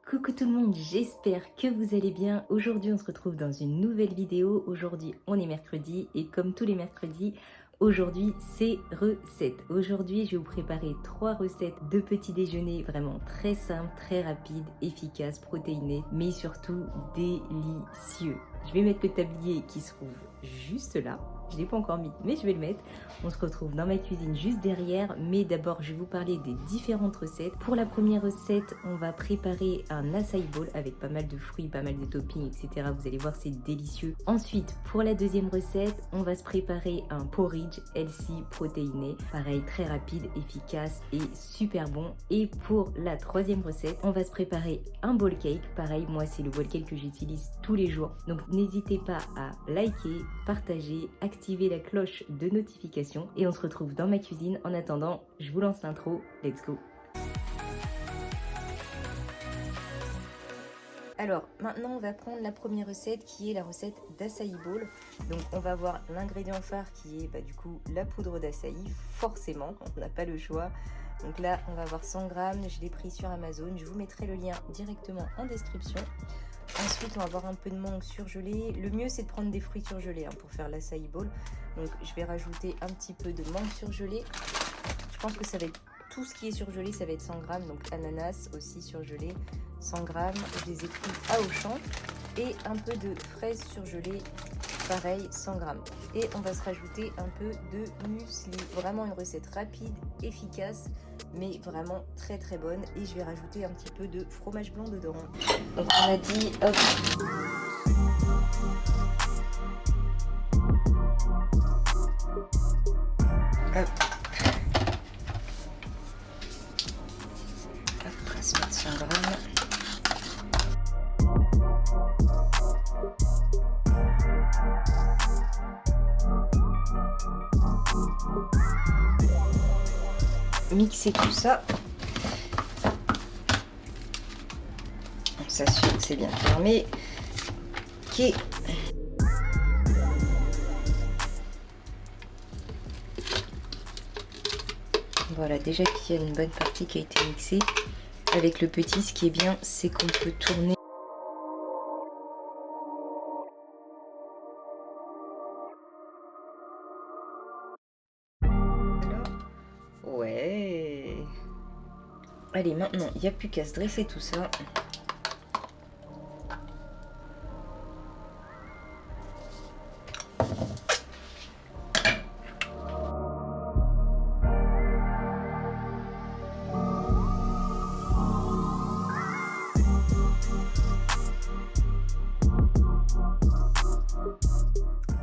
Coucou tout le monde, j'espère que vous allez bien. Aujourd'hui on se retrouve dans une nouvelle vidéo. Aujourd'hui on est mercredi et comme tous les mercredis, aujourd'hui c'est recettes. Aujourd'hui je vais vous préparer 3 recettes de petit déjeuner vraiment très simples, très rapides, efficaces, protéinées, mais surtout délicieux. Je vais mettre le tablier qui se trouve juste là. Je ne l'ai pas encore mis, mais je vais le mettre. On se retrouve dans ma cuisine juste derrière, mais d'abord je vais vous parler des différentes recettes. Pour la première recette, on va préparer un acai bowl avec pas mal de fruits, pas mal de toppings, etc. Vous allez voir, c'est délicieux. Ensuite, pour la deuxième recette, on va se préparer un porridge healthy protéiné. Pareil, très rapide, efficace et super bon. Et pour la troisième recette, on va se préparer un bowl cake. Pareil, moi c'est le bowl cake que j'utilise tous les jours. Donc n'hésitez pas à liker, partager, activer la cloche de notification et on se retrouve dans ma cuisine. En attendant, je vous lance l'intro, let's go. Alors maintenant on va prendre la première recette qui est la recette d'acai bowl. Donc on va avoir l'ingrédient phare qui est du coup la poudre d'acai, forcément, on n'a pas le choix. Donc là on va avoir 100 grammes, je l'ai pris sur Amazon, je vous mettrai le lien directement en description. Ensuite, on va avoir un peu de mangue surgelée. Le mieux, c'est de prendre des fruits surgelés pour faire l'acai bowl. Donc, je vais rajouter un petit peu de mangue surgelée. Je pense que ça va être tout ce qui est surgelé, ça va être 100 grammes. Donc, ananas aussi surgelé, 100 grammes. Je les ai pris à Auchan. Et un peu de fraises surgelées, pareil, 100 grammes. Et on va se rajouter un peu de muesli. Vraiment une recette rapide, efficace, mais vraiment très très bonne. Et je vais rajouter un petit peu de fromage blanc dedans. Donc on a dit, hop. Hop. Hop, on va se mettre 100 grammes. Mixer tout ça. On s'assure que c'est bien fermé. Ok. Voilà, déjà qu'il y a une bonne partie qui a été mixée. Avec le petit, ce qui est bien, c'est qu'on peut tourner. Ouais. Allez, maintenant, il n'y a plus qu'à se dresser tout ça.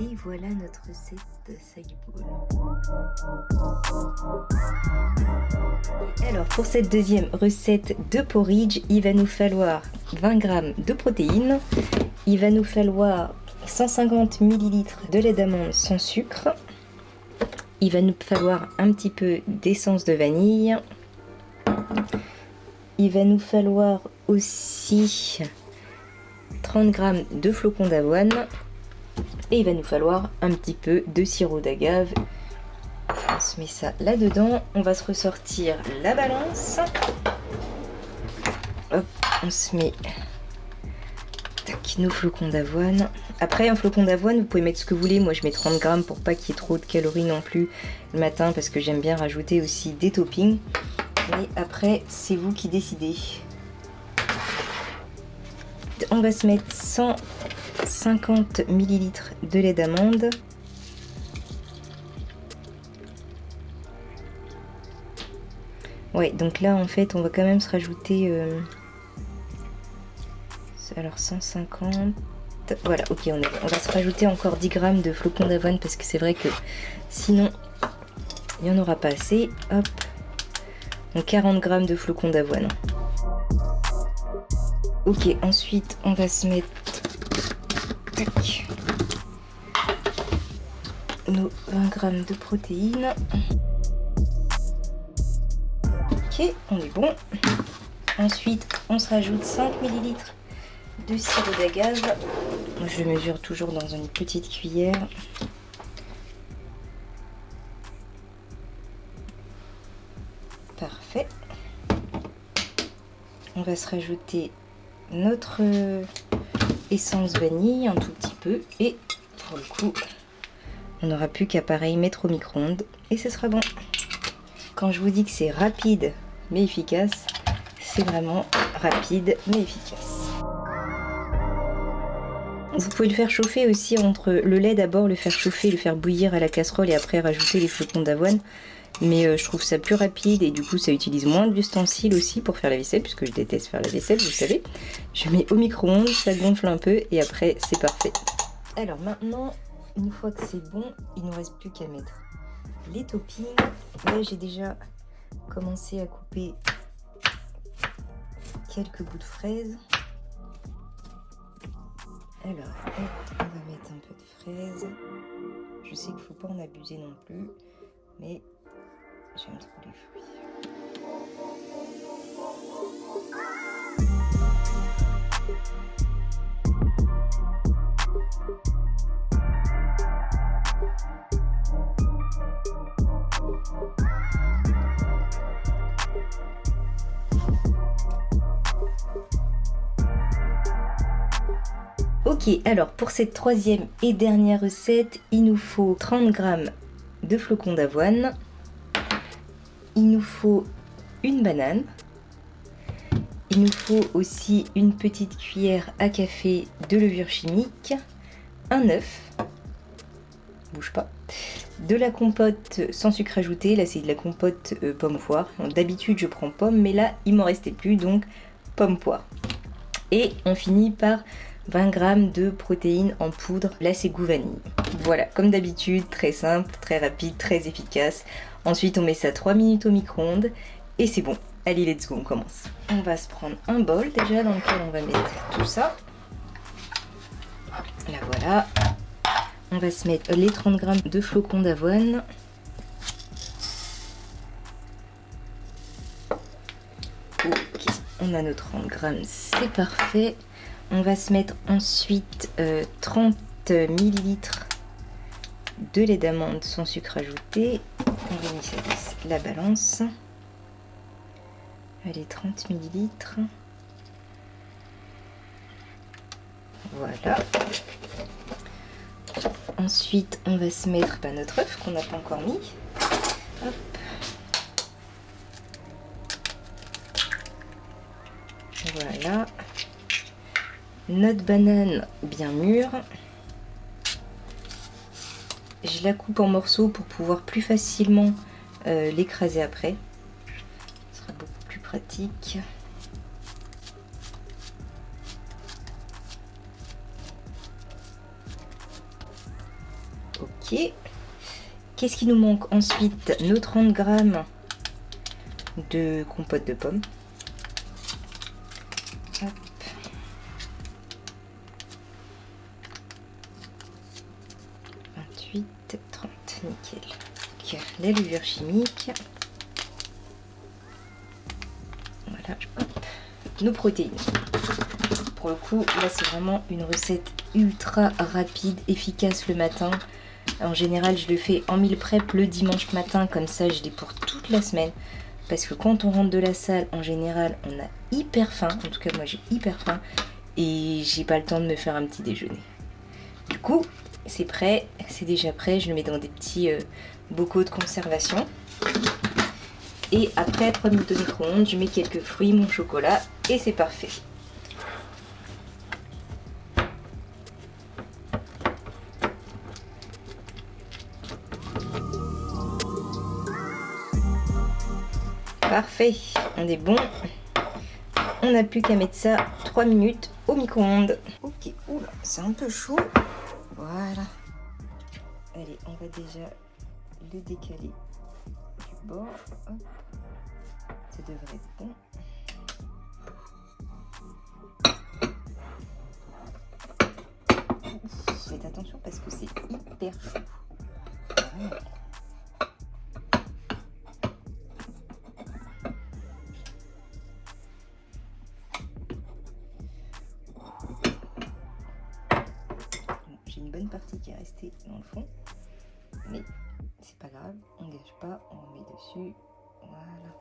Et voilà notre recette d'acai bowl. Alors pour cette deuxième recette de porridge, il va nous falloir 20 g de protéines, il va nous falloir 150 ml de lait d'amande sans sucre, il va nous falloir un petit peu d'essence de vanille, il va nous falloir aussi 30 g de flocons d'avoine. Et il va nous falloir un petit peu de sirop d'agave. On se met ça là-dedans. On va se ressortir la balance. Hop, on se met tac, nos flocons d'avoine. Après, un flocon d'avoine, vous pouvez mettre ce que vous voulez. Moi, je mets 30 grammes pour pas qu'il y ait trop de calories non plus le matin parce que j'aime bien rajouter aussi des toppings. Mais après, c'est vous qui décidez. On va se mettre 150 ml de lait d'amande. Ouais, donc là en fait on va quand même se rajouter alors 150. Voilà, ok, on va se rajouter encore 10 grammes de flocons d'avoine parce que c'est vrai que sinon il n'y en aura pas assez. Hop, donc 40 grammes de flocons d'avoine. Ok, ensuite on va se mettre tac, nos 20 grammes de protéines. Ok, on est bon. Ensuite, on se rajoute 5 ml de sirop d'agave. Je mesure toujours dans une petite cuillère. Parfait. On va se rajouter notre essence vanille un tout petit peu et pour le coup on n'aura plus qu'à pareil mettre au micro-ondes et ce sera bon. Quand je vous dis que c'est rapide mais efficace, c'est vraiment rapide mais efficace. Vous pouvez le faire chauffer aussi entre le lait d'abord, le faire chauffer, le faire bouillir à la casserole et après rajouter les flocons d'avoine. Mais je trouve ça plus rapide et du coup ça utilise moins d'ustensiles aussi pour faire la vaisselle, puisque je déteste faire la vaisselle, vous savez. Je mets au micro-ondes, ça gonfle un peu et après c'est parfait. Alors maintenant, une fois que c'est bon, il ne nous reste plus qu'à mettre les toppings. Là j'ai déjà commencé à couper quelques bouts de fraises. Alors, hop, on va mettre un peu de fraises. Je sais qu'il ne faut pas en abuser non plus, mais j'aime trop les fruits. Ok, alors pour cette troisième et dernière recette, il nous faut 30 g de flocons d'avoine, il nous faut une banane, il nous faut aussi une petite cuillère à café de levure chimique, un œuf, bouge pas, de la compote sans sucre ajouté, là c'est de la compote pomme-poire, d'habitude je prends pomme mais là il m'en restait plus donc pomme-poire. Et on finit par 20 g de protéines en poudre, là c'est goût vanille. Voilà, comme d'habitude, très simple, très rapide, très efficace. Ensuite on met ça 3 minutes au micro-ondes et c'est bon. Allez, let's go, on commence. On va se prendre un bol déjà dans lequel on va mettre tout ça. Là voilà. On va se mettre les 30 g de flocons d'avoine. Ok, on a nos 30 g, c'est parfait. On va se mettre ensuite 30 ml de lait d'amande sans sucre ajouté. On va mettre la balance. Allez, 30 ml. Voilà. Ensuite, on va se mettre notre œuf qu'on n'a pas encore mis. Hop. Voilà. Notre banane bien mûre. Je la coupe en morceaux pour pouvoir plus facilement l'écraser après. Ce sera beaucoup plus pratique. Ok. Qu'est-ce qui nous manque ensuite? Nos 30 g de compote de pommes. Hop. 28, 30, nickel. Donc, la levure chimique. Voilà, hop. Nos protéines. Pour le coup, là c'est vraiment une recette ultra rapide, efficace le matin. En général, je le fais en meal prep le dimanche matin, comme ça je l'ai pour toute la semaine. Parce que quand on rentre de la salle, en général, on a hyper faim. En tout cas, moi j'ai hyper faim. Et j'ai pas le temps de me faire un petit déjeuner. Du coup, c'est prêt, c'est déjà prêt. Je le mets dans des petits bocaux de conservation. Et après, 3 minutes au micro-ondes, je mets quelques fruits, mon chocolat, et c'est parfait. Parfait, on est bon. On n'a plus qu'à mettre ça 3 minutes au micro-ondes. Ok, oula, c'est un peu chaud. Voilà. Allez, on va déjà le décaler du bord. Hop. Ça devrait être bon. Faites attention parce que c'est hyper chaud. Voilà. J'ai une bonne partie qui est restée dans le fond, mais c'est pas grave, on gâche pas, on remet dessus, voilà.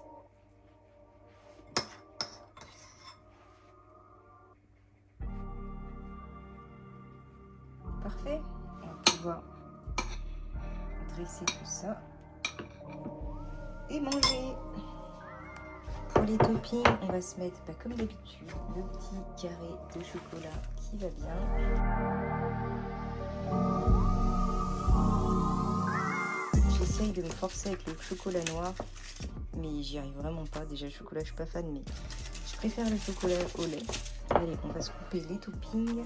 Parfait. On va pouvoir dresser tout ça et manger. Pour les toppings, on va se mettre comme d'habitude le petit carré de chocolat qui va bien. J'essaye de me forcer avec le chocolat noir, mais j'y arrive vraiment pas. Déjà le chocolat, je suis pas fan, mais je préfère le chocolat au lait. Allez, on va se couper les toppings.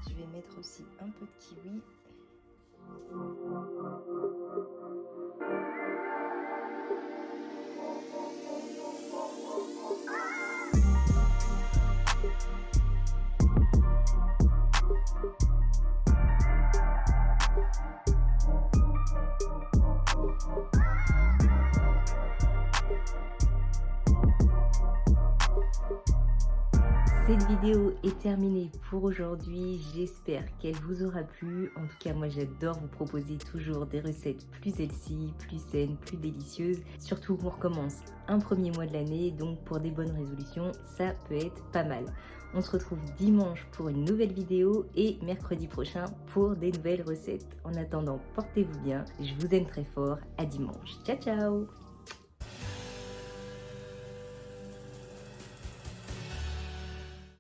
Je vais mettre aussi un peu de kiwi. Cette vidéo est terminée pour aujourd'hui, j'espère qu'elle vous aura plu. En tout cas, moi j'adore vous proposer toujours des recettes plus healthy, plus saines, plus délicieuses. Surtout qu'on recommence un premier mois de l'année, donc pour des bonnes résolutions, ça peut être pas mal. On se retrouve dimanche pour une nouvelle vidéo et mercredi prochain pour des nouvelles recettes. En attendant, portez-vous bien, je vous aime très fort, à dimanche. Ciao ciao!